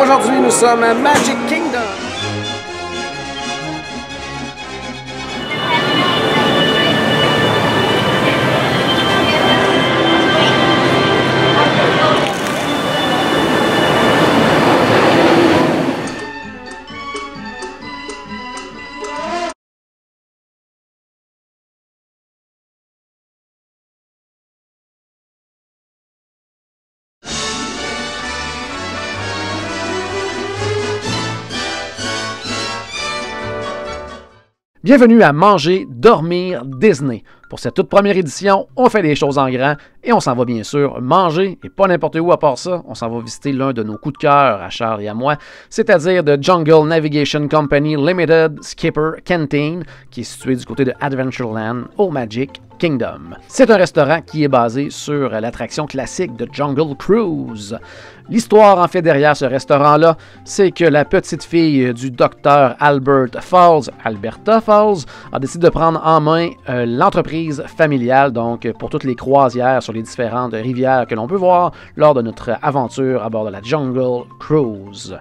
Aujourd'hui, nous sommes à Magic Kingdom. Bienvenue à Manger, Dormir, Disney. Pour cette toute première édition, on fait les choses en grand et on s'en va bien sûr manger, et pas n'importe où à part ça, on s'en va visiter l'un de nos coups de cœur à Charles et à moi, c'est-à-dire The Jungle Navigation Company Limited Skipper Canteen, qui est situé du côté de Adventureland au Magic Kingdom. C'est un restaurant qui est basé sur l'attraction classique de Jungle Cruise. L'histoire en fait derrière ce restaurant-là, c'est que la petite fille du docteur Alberta Falls, a décidé de prendre en main l'entreprise familiale, donc pour toutes les croisières sur les différentes rivières que l'on peut voir lors de notre aventure à bord de la Jungle Cruise.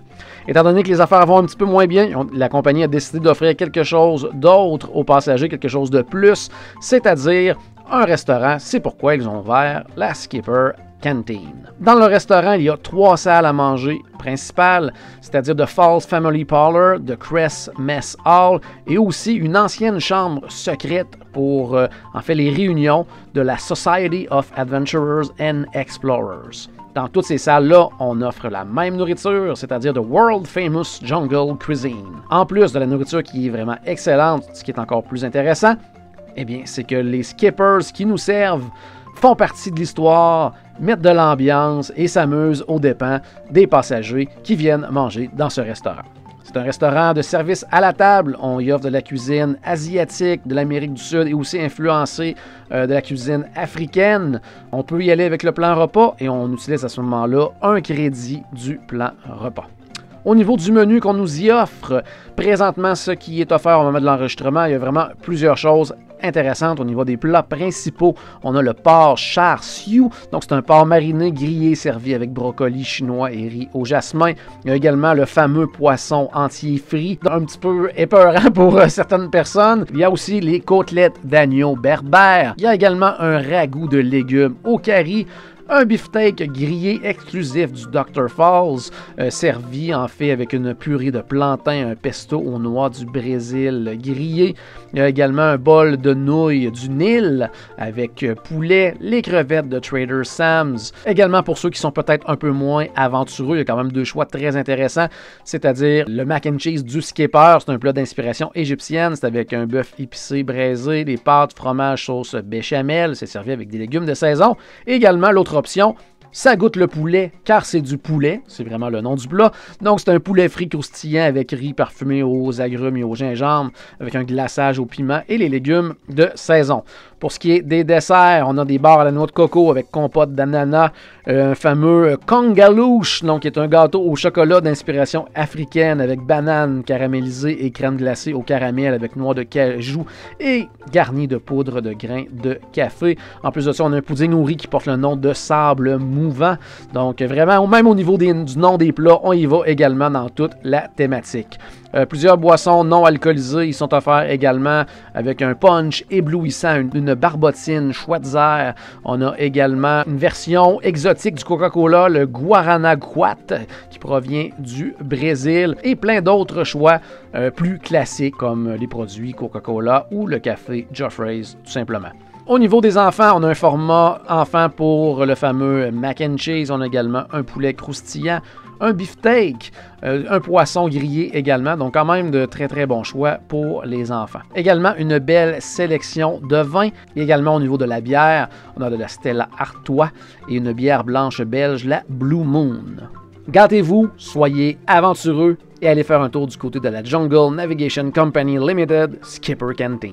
Étant donné que les affaires vont un petit peu moins bien, la compagnie a décidé d'offrir quelque chose d'autre aux passagers, quelque chose de plus, c'est-à-dire un restaurant. C'est pourquoi ils ont ouvert la Skipper Canteen. Dans le restaurant, il y a 3 salles à manger principales, c'est-à-dire The Falls Family Parlor, The Cress Mess Hall et aussi une ancienne chambre secrète pour en fait les réunions de la Society of Adventurers and Explorers. Dans toutes ces salles-là, on offre la même nourriture, c'est-à-dire The World Famous Jungle Cuisine. En plus de la nourriture qui est vraiment excellente, ce qui est encore plus intéressant, eh bien, c'est que les skippers qui nous servent font partie de l'histoire, mettent de l'ambiance et s'amusent aux dépens des passagers qui viennent manger dans ce restaurant. C'est un restaurant de service à la table. On y offre de la cuisine asiatique, de l'Amérique du Sud et aussi influencée de la cuisine africaine. On peut y aller avec le plan repas et on utilise à ce moment-là un crédit du plan repas. Au niveau du menu qu'on nous y offre, présentement, ce qui est offert au moment de l'enregistrement, il y a vraiment plusieurs choses intéressantes au niveau des plats principaux. On a le porc char siu, donc c'est un porc mariné grillé servi avec brocoli chinois et riz au jasmin. Il y a également le fameux poisson entier frit, un petit peu épeurant pour certaines personnes. Il y a aussi les côtelettes d'agneau berbère. Il y a également un ragoût de légumes au curry. Un beefsteak grillé exclusif du Dr. Falls, servi en fait avec une purée de plantain, un pesto aux noix du Brésil grillé. Il y a également un bol de nouilles du Nil avec poulet, les crevettes de Trader Sam's. Également pour ceux qui sont peut-être un peu moins aventureux, il y a quand même 2 choix très intéressants, c'est-à-dire le mac and cheese du Skipper, c'est un plat d'inspiration égyptienne, c'est avec un bœuf épicé braisé, des pâtes, fromage, sauce béchamel, c'est servi avec des légumes de saison. Et également l'autre option, ça goûte le poulet car c'est du poulet, c'est vraiment le nom du plat. Donc c'est un poulet frit croustillant avec riz parfumé aux agrumes et au gingembre, avec un glaçage au piment et les légumes de saison. Pour ce qui est des desserts, on a des barres à la noix de coco avec compote d'ananas, un fameux kongalouche, donc qui est un gâteau au chocolat d'inspiration africaine avec bananes caramélisées et crème glacée au caramel avec noix de cajou et garni de poudre de grains de café. En plus de ça, on a un pudding au riz qui porte le nom de sable mouvant. Donc vraiment, même au niveau du nom des plats, on y va également dans toute la thématique. Plusieurs boissons non alcoolisées, ils sont offerts également avec un punch éblouissant, une barbotine Schweitzer. On a également une version exotique du Coca-Cola, le Guarana Quat, qui provient du Brésil, et plein d'autres choix plus classiques comme les produits Coca-Cola ou le café Joffrey's tout simplement. Au niveau des enfants, on a un format enfant pour le fameux mac and cheese. On a également un poulet croustillant, un beefsteak, un poisson grillé également. Donc quand même de très très bons choix pour les enfants. Également une belle sélection de vins. Et également au niveau de la bière, on a de la Stella Artois et une bière blanche belge, la Blue Moon. Gâtez-vous, soyez aventureux et allez faire un tour du côté de la Jungle Navigation Company Limited Skipper Canteen.